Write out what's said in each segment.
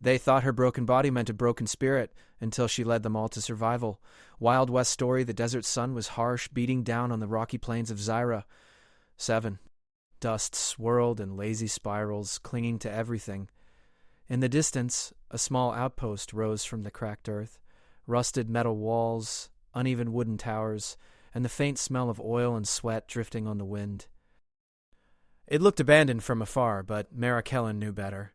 They thought her broken body meant a broken spirit until she led them all to survival. Wild West story, the desert sun was harsh, beating down on the rocky plains of Zyra. 7. Dust swirled in lazy spirals, clinging to everything. In the distance, a small outpost rose from the cracked earth. Rusted metal walls, uneven wooden towers, and the faint smell of oil and sweat drifting on the wind. It looked abandoned from afar, but Mara Kellen knew better.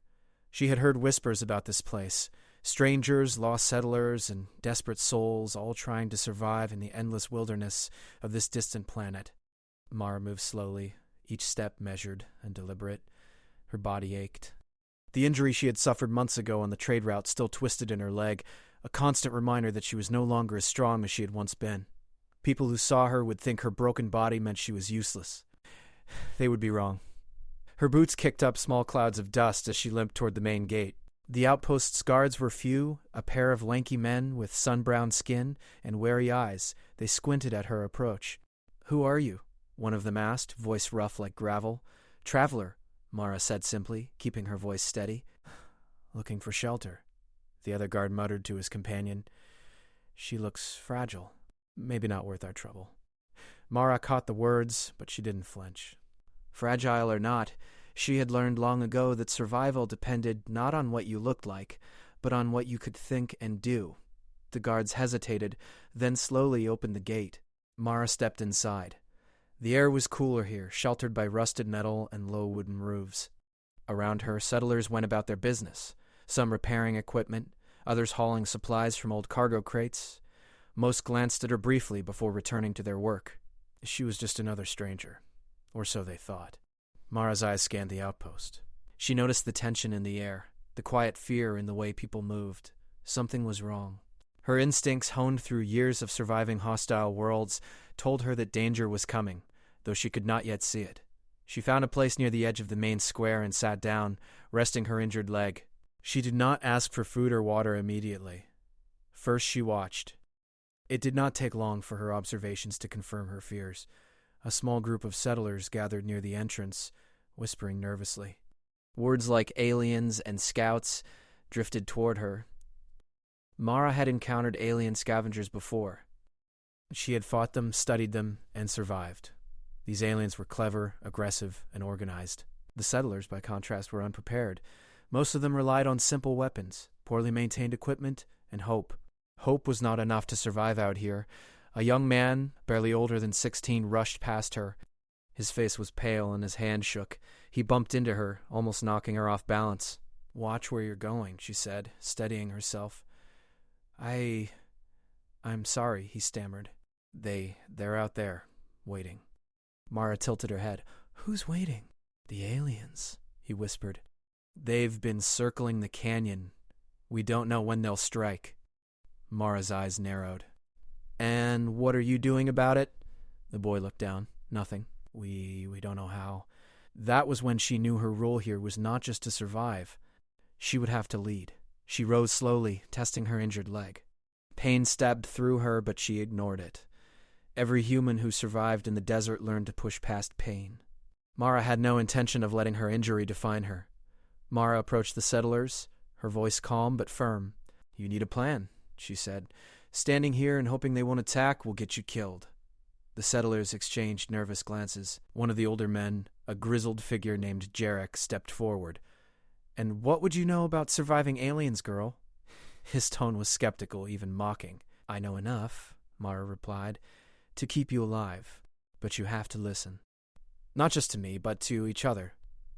She had heard whispers about this place, strangers, lost settlers, and desperate souls all trying to survive in the endless wilderness of this distant planet. Mara moved slowly, each step measured and deliberate. Her body ached. The injury she had suffered months ago on the trade route still twisted in her leg, a constant reminder that she was no longer as strong as she had once been. People who saw her would think her broken body meant she was useless. They would be wrong. Her boots kicked up small clouds of dust as she limped toward the main gate. The outpost's guards were few, a pair of lanky men with sun-browned skin and wary eyes. They squinted at her approach. "Who are you?" one of them asked, voice rough like gravel. "Traveler," Mara said simply, keeping her voice steady. "Looking for shelter," the other guard muttered to his companion. "She looks fragile. Maybe not worth our trouble." Mara caught the words, but she didn't flinch. Fragile or not, she had learned long ago that survival depended not on what you looked like, but on what you could think and do. The guards hesitated, then slowly opened the gate. Mara stepped inside. The air was cooler here, sheltered by rusted metal and low wooden roofs. Around her, settlers went about their business, some repairing equipment, others hauling supplies from old cargo crates. Most glanced at her briefly before returning to their work. She was just another stranger. Or so they thought. Mara's eyes scanned the outpost. She noticed the tension in the air, the quiet fear in the way people moved. Something was wrong. Her instincts, honed through years of surviving hostile worlds, told her that danger was coming, though she could not yet see it. She found a place near the edge of the main square and sat down, resting her injured leg. She did not ask for food or water immediately. First she watched. It did not take long for her observations to confirm her fears. A small group of settlers gathered near the entrance, whispering nervously. Words like aliens and scouts drifted toward her. Mara had encountered alien scavengers before. She had fought them, studied them, and survived. These aliens were clever, aggressive, and organized. The settlers, by contrast, were unprepared. Most of them relied on simple weapons, poorly maintained equipment, and hope. Hope was not enough to survive out here. A young man, barely older than 16, rushed past her. His face was pale and his hand shook. He bumped into her, almost knocking her off balance. "Watch where you're going," she said, steadying herself. I'm sorry," he stammered. They're out there, waiting." Mara tilted her head. "Who's waiting?" "The aliens," he whispered. "They've been circling the canyon. We don't know when they'll strike." Mara's eyes narrowed. "And what are you doing about it?" The boy looked down. "Nothing. We don't know how." That was when she knew her role here was not just to survive. She would have to lead. She rose slowly, testing her injured leg. Pain stabbed through her, but she ignored it. Every human who survived in the desert learned to push past pain. Mara had no intention of letting her injury define her. Mara approached the settlers, her voice calm but firm. "You need a plan," she said. "Standing here and hoping they won't attack will get you killed." The settlers exchanged nervous glances. One of the older men, a grizzled figure named Jarek, stepped forward. "And what would you know about surviving aliens, girl?" His tone was skeptical, even mocking. "I know enough," Mara replied, "to keep you alive. But you have to listen. Not just to me, but to each other.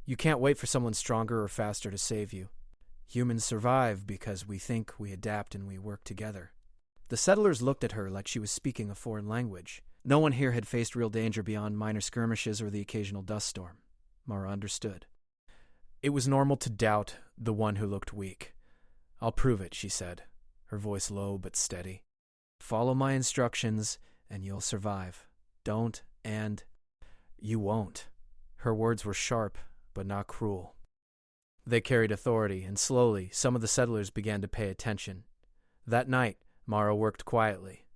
You can't wait for someone stronger or faster to save you. Humans survive because we think, we adapt, and we work together." The settlers looked at her like she was speaking a foreign language. No one here had faced real danger beyond minor skirmishes or the occasional dust storm. Mara understood. It was normal to doubt the one who looked weak. "I'll prove it," she said, her voice low but steady. "Follow my instructions, and you'll survive. Don't, and you won't." Her words were sharp, but not cruel. They carried authority, and slowly some of the settlers began to pay attention. That night, Mara worked quietly.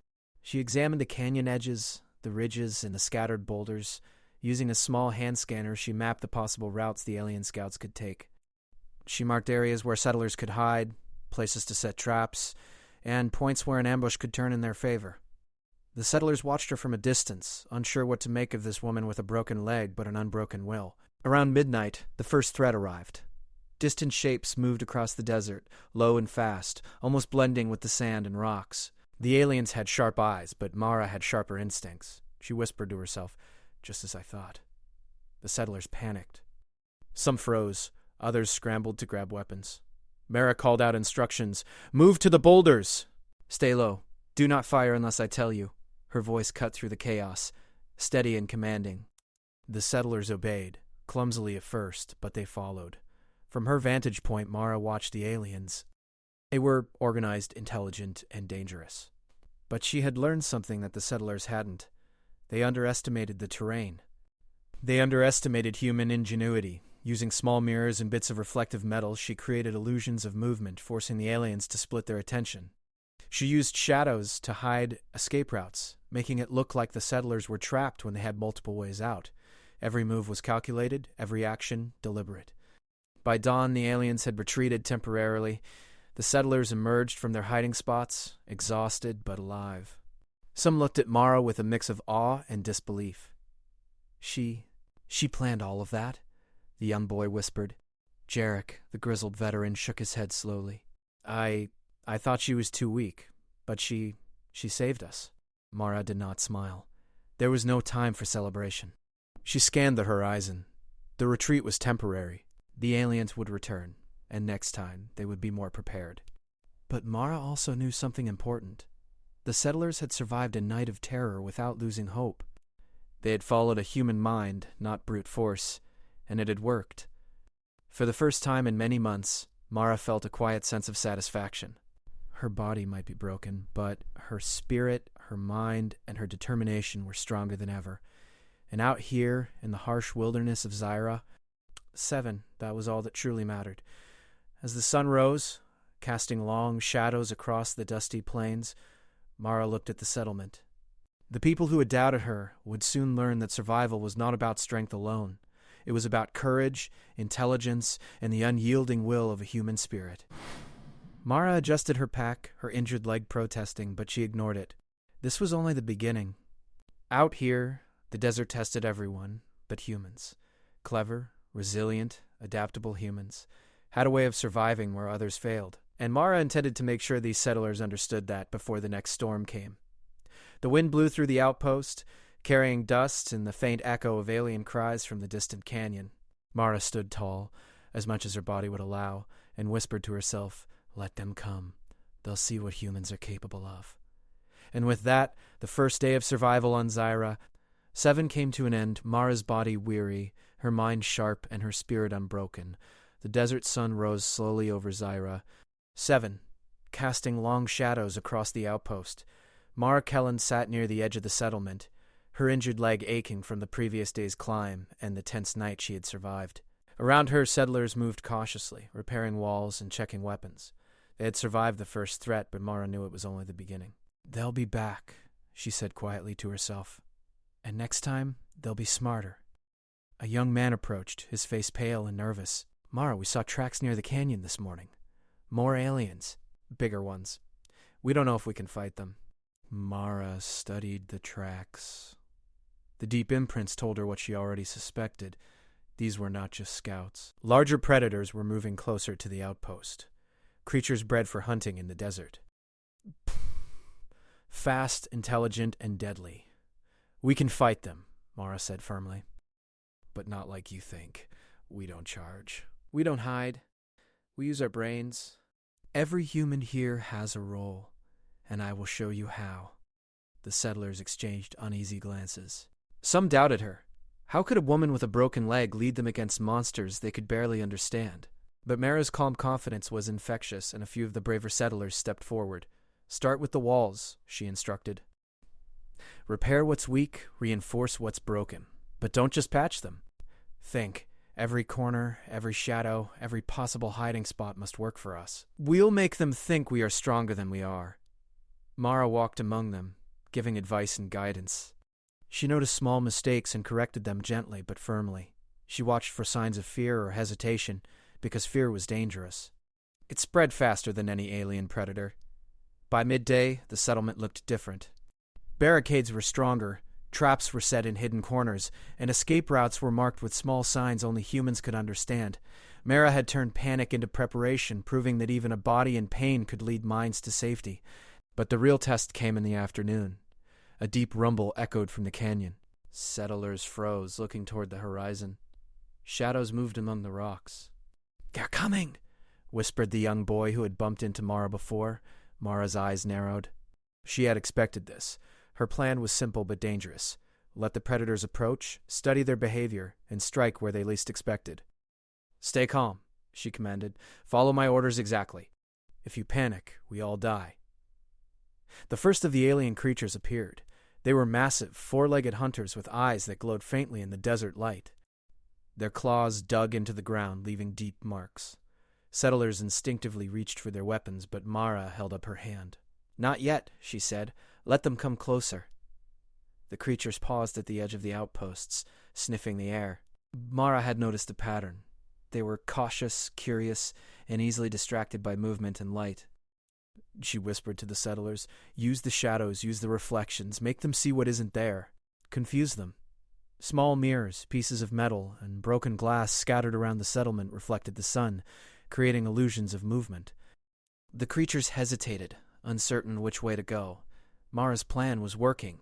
She examined the canyon edges, the ridges, and the scattered boulders. Using a small hand scanner, she mapped the possible routes the alien scouts could take. She marked areas where settlers could hide, places to set traps, and points where an ambush could turn in their favor. The settlers watched her from a distance, unsure what to make of this woman with a broken leg but an unbroken will. Around midnight, the first threat arrived. Distant shapes moved across the desert, low and fast, almost blending with the sand and rocks. The aliens had sharp eyes, but Mara had sharper instincts. She whispered to herself, "Just as I thought." The settlers panicked. Some froze, others scrambled to grab weapons. Mara called out instructions. "Move to the boulders!" "Stay low. Do not fire unless I tell you." Her voice cut through the chaos, steady and commanding. The settlers obeyed, clumsily at first, but they followed. From her vantage point, Mara watched the aliens. They were organized, intelligent, and dangerous. But she had learned something that the settlers hadn't. They underestimated the terrain. They underestimated human ingenuity. Using small mirrors and bits of reflective metal, she created illusions of movement, forcing the aliens to split their attention. She used shadows to hide escape routes, making it look like the settlers were trapped when they had multiple ways out. Every move was calculated, every action deliberate. By dawn, the aliens had retreated temporarily. The settlers emerged from their hiding spots, exhausted but alive. Some looked at Mara with a mix of awe and disbelief. She planned all of that?" the young boy whispered. Jarek, the grizzled veteran, shook his head slowly. I thought she was too weak, but she saved us." Mara did not smile. There was no time for celebration. She scanned the horizon. The retreat was temporary. The aliens would return, and next time they would be more prepared. But Mara also knew something important. The settlers had survived a night of terror without losing hope. They had followed a human mind, not brute force, and it had worked. For the first time in many months, Mara felt a quiet sense of satisfaction. Her body might be broken, but her spirit, her mind, and her determination were stronger than ever. And out here, in the harsh wilderness of Zyra, 7, that was all that truly mattered. As the sun rose, casting long shadows across the dusty plains, Mara looked at the settlement. The people who had doubted her would soon learn that survival was not about strength alone. It was about courage, intelligence, and the unyielding will of a human spirit. Mara adjusted her pack, her injured leg protesting, but she ignored it. This was only the beginning. Out here, the desert tested everyone but humans. Clever, resilient, adaptable humans had a way of surviving where others failed. And Mara intended to make sure these settlers understood that before the next storm came. The wind blew through the outpost, carrying dust and the faint echo of alien cries from the distant canyon. Mara stood tall, as much as her body would allow, and whispered to herself, "Let them come. They'll see what humans are capable of." And with that, the first day of survival on Zyra, 7 came to an end, Mara's body weary, her mind sharp, and her spirit unbroken. The desert sun rose slowly over Zyra. 7, casting long shadows across the outpost. Mara Kellen sat near the edge of the settlement, her injured leg aching from the previous day's climb and the tense night she had survived. Around her, settlers moved cautiously, repairing walls and checking weapons. They had survived the first threat, but Mara knew it was only the beginning. "They'll be back," she said quietly to herself. "And next time, they'll be smarter." A young man approached, his face pale and nervous. "Mara, we saw tracks near the canyon this morning. More aliens. Bigger ones. We don't know if we can fight them." Mara studied the tracks. The deep imprints told her what she already suspected. These were not just scouts. Larger predators were moving closer to the outpost. Creatures bred for hunting in the desert. Fast, intelligent, and deadly. "We can fight them," Mara said firmly. "But not like you think. We don't charge. We don't hide. We use our brains. Every human here has a role, and I will show you how." The settlers exchanged uneasy glances. Some doubted her. How could a woman with a broken leg lead them against monsters they could barely understand? But Mara's calm confidence was infectious, and a few of the braver settlers stepped forward. "Start with the walls," she instructed. "Repair what's weak, reinforce what's broken. But don't just patch them. Think. Every corner, every shadow, every possible hiding spot must work for us. We'll make them think we are stronger than we are." Mara walked among them, giving advice and guidance. She noticed small mistakes and corrected them gently but firmly. She watched for signs of fear or hesitation, because fear was dangerous. It spread faster than any alien predator. By midday, the settlement looked different. Barricades were stronger, traps were set in hidden corners, and escape routes were marked with small signs only humans could understand. Mara had turned panic into preparation, proving that even a body in pain could lead minds to safety. But the real test came in the afternoon. A deep rumble echoed from the canyon. Settlers froze, looking toward the horizon. Shadows moved among the rocks. "They're coming," whispered the young boy who had bumped into Mara before. Mara's eyes narrowed. She had expected this. Her plan was simple but dangerous. Let the predators approach, study their behavior, and strike where they least expected. "Stay calm," she commanded. "Follow my orders exactly. If you panic, we all die." The first of the alien creatures appeared. They were massive, four-legged hunters with eyes that glowed faintly in the desert light. Their claws dug into the ground, leaving deep marks. Settlers instinctively reached for their weapons, but Mara held up her hand. "Not yet," she said. "Let them come closer." The creatures paused at the edge of the outposts, sniffing the air. Mara had noticed a pattern. They were cautious, curious, and easily distracted by movement and light. She whispered to the settlers, "Use the shadows, use the reflections, make them see what isn't there. Confuse them." Small mirrors, pieces of metal, and broken glass scattered around the settlement reflected the sun, creating illusions of movement. The creatures hesitated, uncertain which way to go. Mara's plan was working.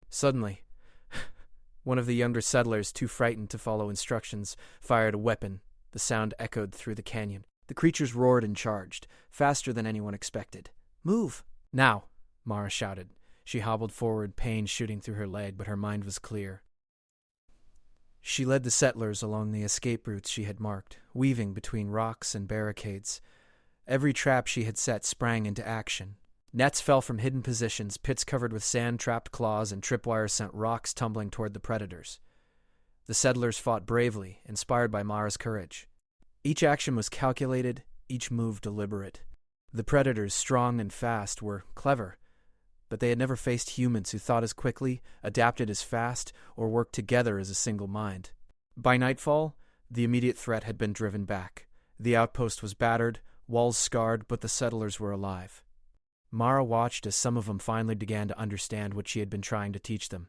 Suddenly, one of the younger settlers, too frightened to follow instructions, fired a weapon. The sound echoed through the canyon. The creatures roared and charged, faster than anyone expected. "Move! Now!" Mara shouted. She hobbled forward, pain shooting through her leg, but her mind was clear. She led the settlers along the escape routes she had marked, weaving between rocks and barricades. Every trap she had set sprang into action. Nets fell from hidden positions, pits covered with sand-trapped claws, and tripwires sent rocks tumbling toward the predators. The settlers fought bravely, inspired by Mara's courage. Each action was calculated, each move deliberate. The predators, strong and fast, were clever, but they had never faced humans who thought as quickly, adapted as fast, or worked together as a single mind. By nightfall, the immediate threat had been driven back. The outpost was battered, walls scarred, but the settlers were alive. Mara watched as some of them finally began to understand what she had been trying to teach them.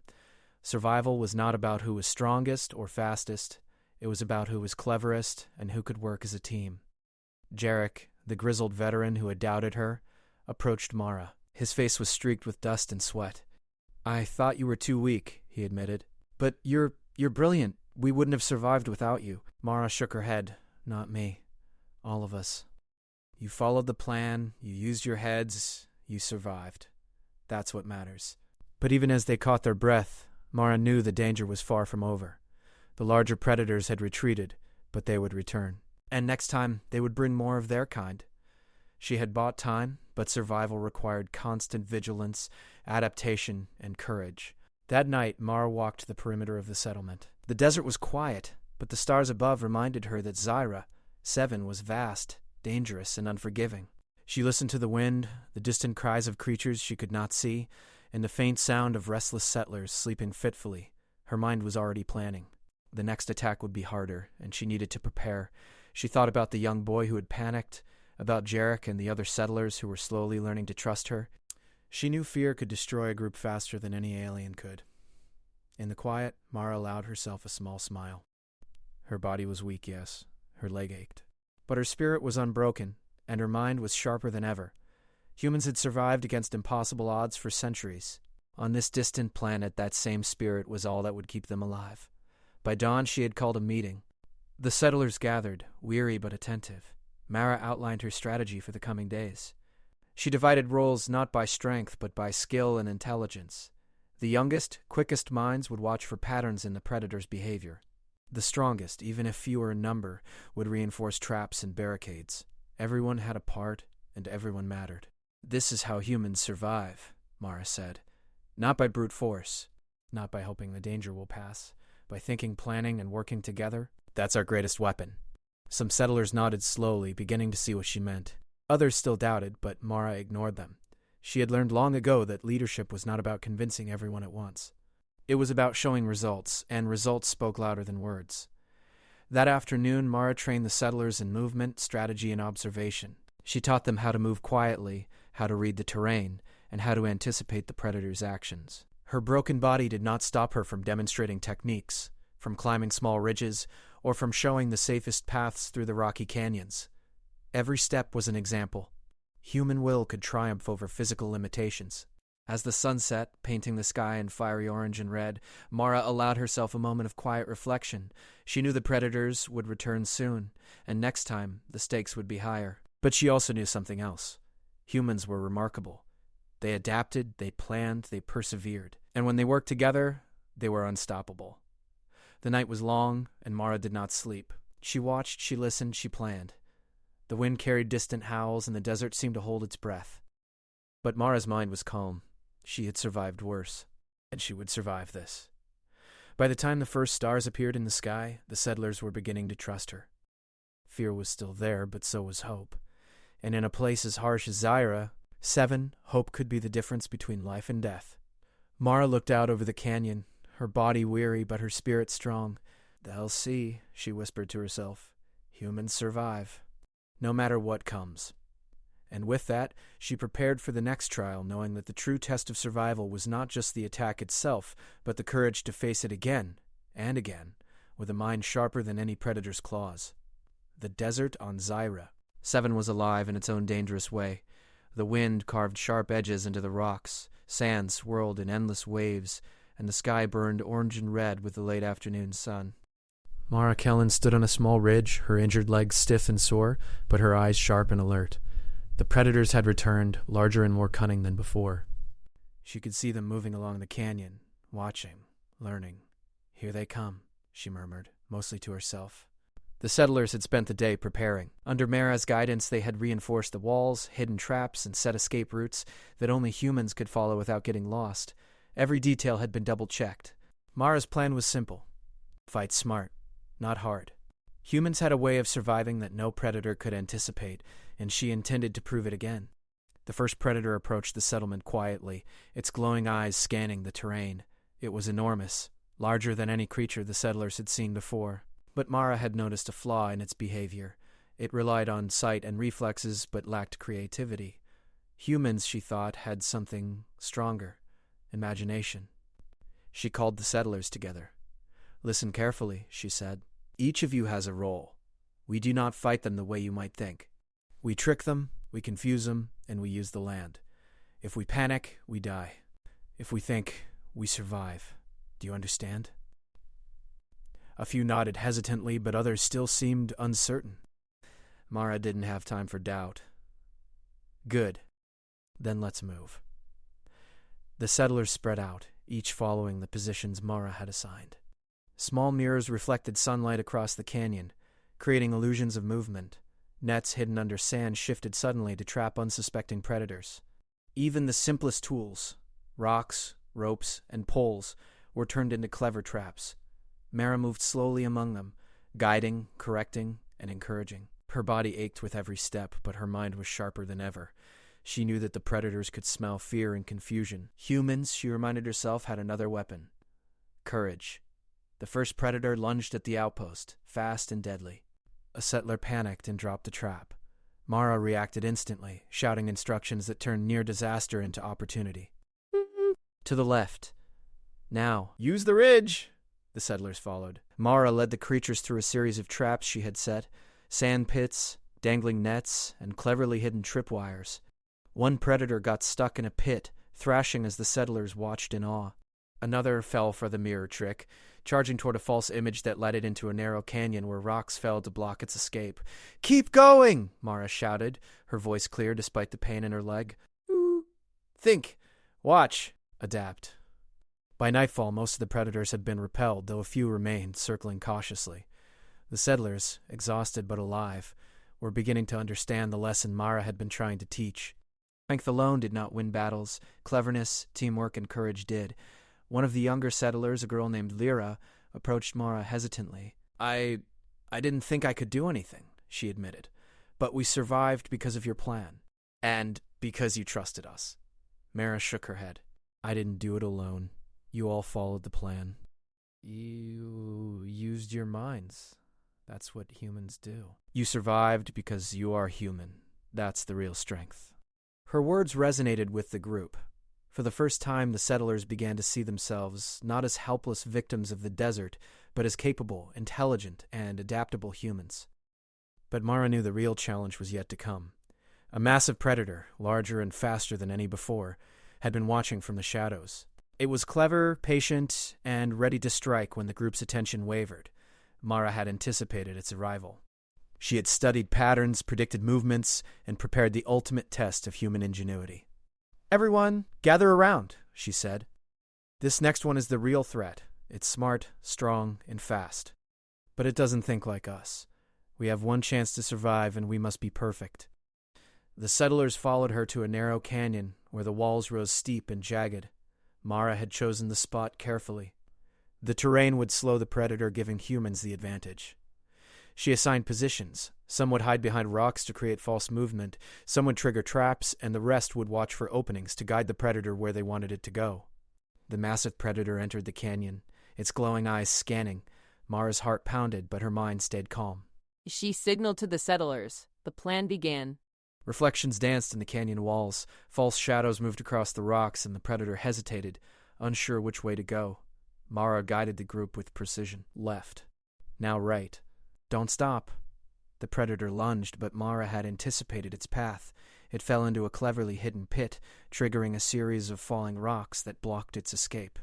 Survival was not about who was strongest or fastest. It was about who was cleverest and who could work as a team. Jarek, the grizzled veteran who had doubted her, approached Mara. His face was streaked with dust and sweat. "I thought you were too weak," he admitted. "But you're brilliant. We wouldn't have survived without you." Mara shook her head. "Not me. All of us. You followed the plan, you used your heads, you survived. That's what matters." But even as they caught their breath, Mara knew the danger was far from over. The larger predators had retreated, but they would return. And next time, they would bring more of their kind. She had bought time, but survival required constant vigilance, adaptation, and courage. That night, Mara walked the perimeter of the settlement. The desert was quiet, but the stars above reminded her that Zyra, 7, was vast, dangerous, and unforgiving. She listened to the wind, the distant cries of creatures she could not see, and the faint sound of restless settlers sleeping fitfully. Her mind was already planning. The next attack would be harder, and she needed to prepare. She thought about the young boy who had panicked, about Jarek and the other settlers who were slowly learning to trust her. She knew fear could destroy a group faster than any alien could. In the quiet, Mara allowed herself a small smile. Her body was weak, yes. Her leg ached. But her spirit was unbroken, and her mind was sharper than ever. Humans had survived against impossible odds for centuries. On this distant planet, that same spirit was all that would keep them alive. By dawn, she had called a meeting. The settlers gathered, weary but attentive. Mara outlined her strategy for the coming days. She divided roles not by strength, but by skill and intelligence. The youngest, quickest minds would watch for patterns in the predator's behavior. The strongest, even if fewer in number, would reinforce traps and barricades. Everyone had a part, and everyone mattered. "This is how humans survive," Mara said. "Not by brute force, not by hoping the danger will pass, by thinking, planning, and working together. That's our greatest weapon." Some settlers nodded slowly, beginning to see what she meant. Others still doubted, but Mara ignored them. She had learned long ago that leadership was not about convincing everyone at once. It was about showing results, and results spoke louder than words. That afternoon, Mara trained the settlers in movement, strategy, and observation. She taught them how to move quietly, how to read the terrain, and how to anticipate the predator's actions. Her broken body did not stop her from demonstrating techniques, from climbing small ridges, or from showing the safest paths through the rocky canyons. Every step was an example. Human will could triumph over physical limitations. As the sun set, painting the sky in fiery orange and red, Mara allowed herself a moment of quiet reflection. She knew the predators would return soon, and next time the stakes would be higher. But she also knew something else. Humans were remarkable. They adapted, they planned, they persevered. And when they worked together, they were unstoppable. The night was long, and Mara did not sleep. She watched, she listened, she planned. The wind carried distant howls, and the desert seemed to hold its breath. But Mara's mind was calm. She had survived worse, and she would survive this. By the time the first stars appeared in the sky, the settlers were beginning to trust her. Fear was still there, but so was hope. And in a place as harsh as Zaira, 7, hope could be the difference between life and death. Mara looked out over the canyon, her body weary but her spirit strong. "They'll see," she whispered to herself. "Humans survive, no matter what comes." And with that, she prepared for the next trial, knowing that the true test of survival was not just the attack itself, but the courage to face it again and again, with a mind sharper than any predator's claws. The desert on Zaira. 7 was alive in its own dangerous way. The wind carved sharp edges into the rocks, sand swirled in endless waves, and the sky burned orange and red with the late afternoon sun. Mara Kellen stood on a small ridge, her injured legs stiff and sore, but her eyes sharp and alert. The predators had returned, larger and more cunning than before. She could see them moving along the canyon, watching, learning. "Here they come," she murmured, mostly to herself. The settlers had spent the day preparing. Under Mara's guidance, they had reinforced the walls, hidden traps, and set escape routes that only humans could follow without getting lost. Every detail had been double-checked. Mara's plan was simple. Fight smart, not hard. Humans had a way of surviving that no predator could anticipate, and she intended to prove it again. The first predator approached the settlement quietly, its glowing eyes scanning the terrain. It was enormous, larger than any creature the settlers had seen before. But Mara had noticed a flaw in its behavior. It relied on sight and reflexes, but lacked creativity. Humans, she thought, had something stronger: imagination. She called the settlers together. "Listen carefully," she said. "Each of you has a role. We do not fight them the way you might think. We trick them, we confuse them, and we use the land. If we panic, we die. If we think, we survive. Do you understand?" A few nodded hesitantly, but others still seemed uncertain. Mara didn't have time for doubt. "Good. Then let's move." The settlers spread out, each following the positions Mara had assigned. Small mirrors reflected sunlight across the canyon, creating illusions of movement. Nets hidden under sand shifted suddenly to trap unsuspecting predators. Even the simplest tools, rocks, ropes, and poles, were turned into clever traps. Mara moved slowly among them, guiding, correcting, and encouraging. Her body ached with every step, but her mind was sharper than ever. She knew that the predators could smell fear and confusion. Humans, she reminded herself, had another weapon: courage. The first predator lunged at the outpost, fast and deadly. A settler panicked and dropped the trap. Mara reacted instantly, shouting instructions that turned near disaster into opportunity. "To the left. Now, use the ridge!" The settlers followed. Mara led the creatures through a series of traps she had set: sand pits, dangling nets, and cleverly hidden tripwires. One predator got stuck in a pit, thrashing as the settlers watched in awe. Another fell for the mirror trick, charging toward a false image that led it into a narrow canyon where rocks fell to block its escape. "Keep going!" Mara shouted, her voice clear despite the pain in her leg. "Think, watch, adapt." By nightfall, most of the predators had been repelled, though a few remained, circling cautiously. The settlers, exhausted but alive, were beginning to understand the lesson Mara had been trying to teach. Strength alone did not win battles. Cleverness, teamwork, and courage did. One of the younger settlers, a girl named Lyra, approached Mara hesitantly. I didn't think I could do anything," she admitted. "But we survived because of your plan. And because you trusted us." Mara shook her head. "I didn't do it alone. You all followed the plan. You used your minds. That's what humans do. You survived because you are human. That's the real strength. Her words resonated with the group. For the first time, the settlers began to see themselves not as helpless victims of the desert, but as capable, intelligent, and adaptable humans. But Mara knew the real challenge was yet to come. A massive predator, larger and faster than any before, had been watching from the shadows. It was clever, patient, and ready to strike when the group's attention wavered. Mara had anticipated its arrival. She had studied patterns, predicted movements, and prepared the ultimate test of human ingenuity. "Everyone, gather around," she said. "This next one is the real threat. It's smart, strong, and fast. But it doesn't think like us. We have one chance to survive, and we must be perfect." The settlers followed her to a narrow canyon where the walls rose steep and jagged. Mara had chosen the spot carefully. The terrain would slow the predator, giving humans the advantage. She assigned positions. Some would hide behind rocks to create false movement, some would trigger traps, and the rest would watch for openings to guide the predator where they wanted it to go. The massive predator entered the canyon, its glowing eyes scanning. Mara's heart pounded, but her mind stayed calm. She signaled to the settlers. The plan began. Reflections danced in the canyon walls. False shadows moved across the rocks, and the predator hesitated, unsure which way to go. Mara guided the group with precision. Left. Now right. Don't stop. The predator lunged, but Mara had anticipated its path. It fell into a cleverly hidden pit, triggering a series of falling rocks that blocked its escape.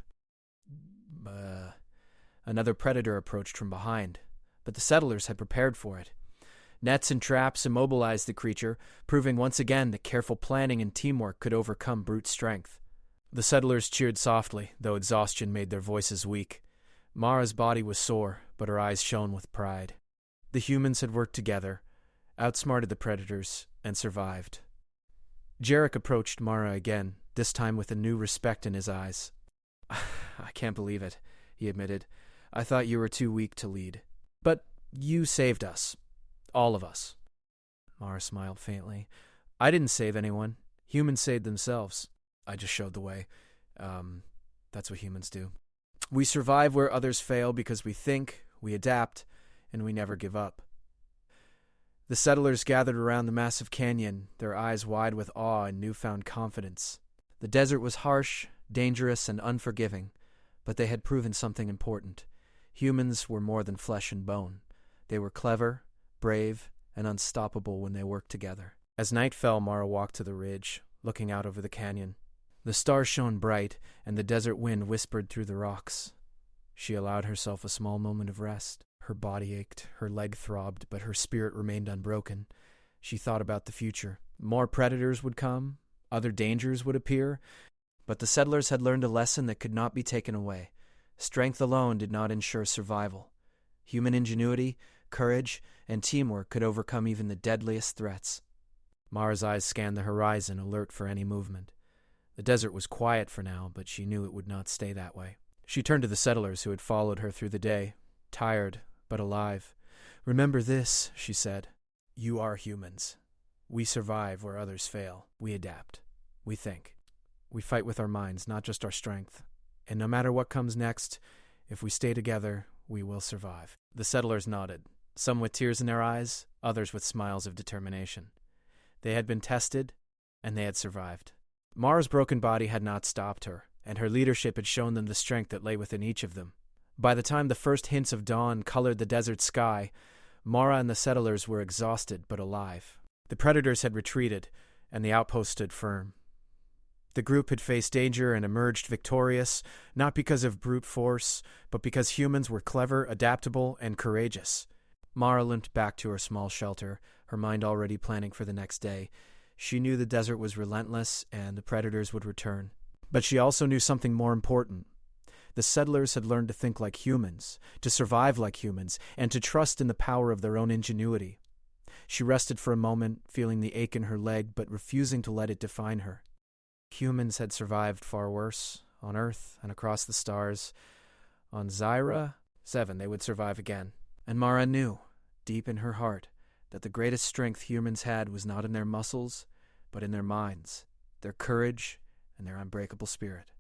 Another predator approached from behind, but the settlers had prepared for it. Nets and traps immobilized the creature, proving once again that careful planning and teamwork could overcome brute strength. The settlers cheered softly, though exhaustion made their voices weak. Mara's body was sore, but her eyes shone with pride. The humans had worked together, outsmarted the predators, and survived. Jarek approached Mara again, this time with a new respect in his eyes. "I can't believe it," he admitted. "I thought you were too weak to lead. But you saved us. All of us." Mara smiled faintly. "I didn't save anyone. Humans saved themselves. I just showed the way. That's what humans do. We survive where others fail because we think, we adapt, and we never give up." The settlers gathered around the massive canyon, their eyes wide with awe and newfound confidence. The desert was harsh, dangerous, and unforgiving, but they had proven something important. Humans were more than flesh and bone. They were clever, brave, and unstoppable when they worked together. As night fell, Mara walked to the ridge, looking out over the canyon. The stars shone bright, and the desert wind whispered through the rocks. She allowed herself a small moment of rest. Her body ached, her leg throbbed, but her spirit remained unbroken. She thought about the future. More predators would come, other dangers would appear, but the settlers had learned a lesson that could not be taken away. Strength alone did not ensure survival. Human ingenuity, courage, and teamwork could overcome even the deadliest threats. Mara's eyes scanned the horizon, alert for any movement. The desert was quiet for now, but she knew it would not stay that way. She turned to the settlers who had followed her through the day, tired but alive. "Remember this," she said. "You are humans. We survive where others fail. We adapt. We think. We fight with our minds, not just our strength. And no matter what comes next, if we stay together, we will survive." The settlers nodded, some with tears in their eyes, others with smiles of determination. They had been tested, and they had survived. Mara's broken body had not stopped her, and her leadership had shown them the strength that lay within each of them. By the time the first hints of dawn colored the desert sky, Mara and the settlers were exhausted but alive. The predators had retreated, and the outpost stood firm. The group had faced danger and emerged victorious, not because of brute force, but because humans were clever, adaptable, and courageous. Mara limped back to her small shelter, her mind already planning for the next day. She knew the desert was relentless and the predators would return. But she also knew something more important. The settlers had learned to think like humans, to survive like humans, and to trust in the power of their own ingenuity. She rested for a moment, feeling the ache in her leg, but refusing to let it define her. Humans had survived far worse, on Earth and across the stars. On Zyra, 7, they would survive again. And Mara knew, deep in her heart, that the greatest strength humans had was not in their muscles, but in their minds, their courage, and their unbreakable spirit.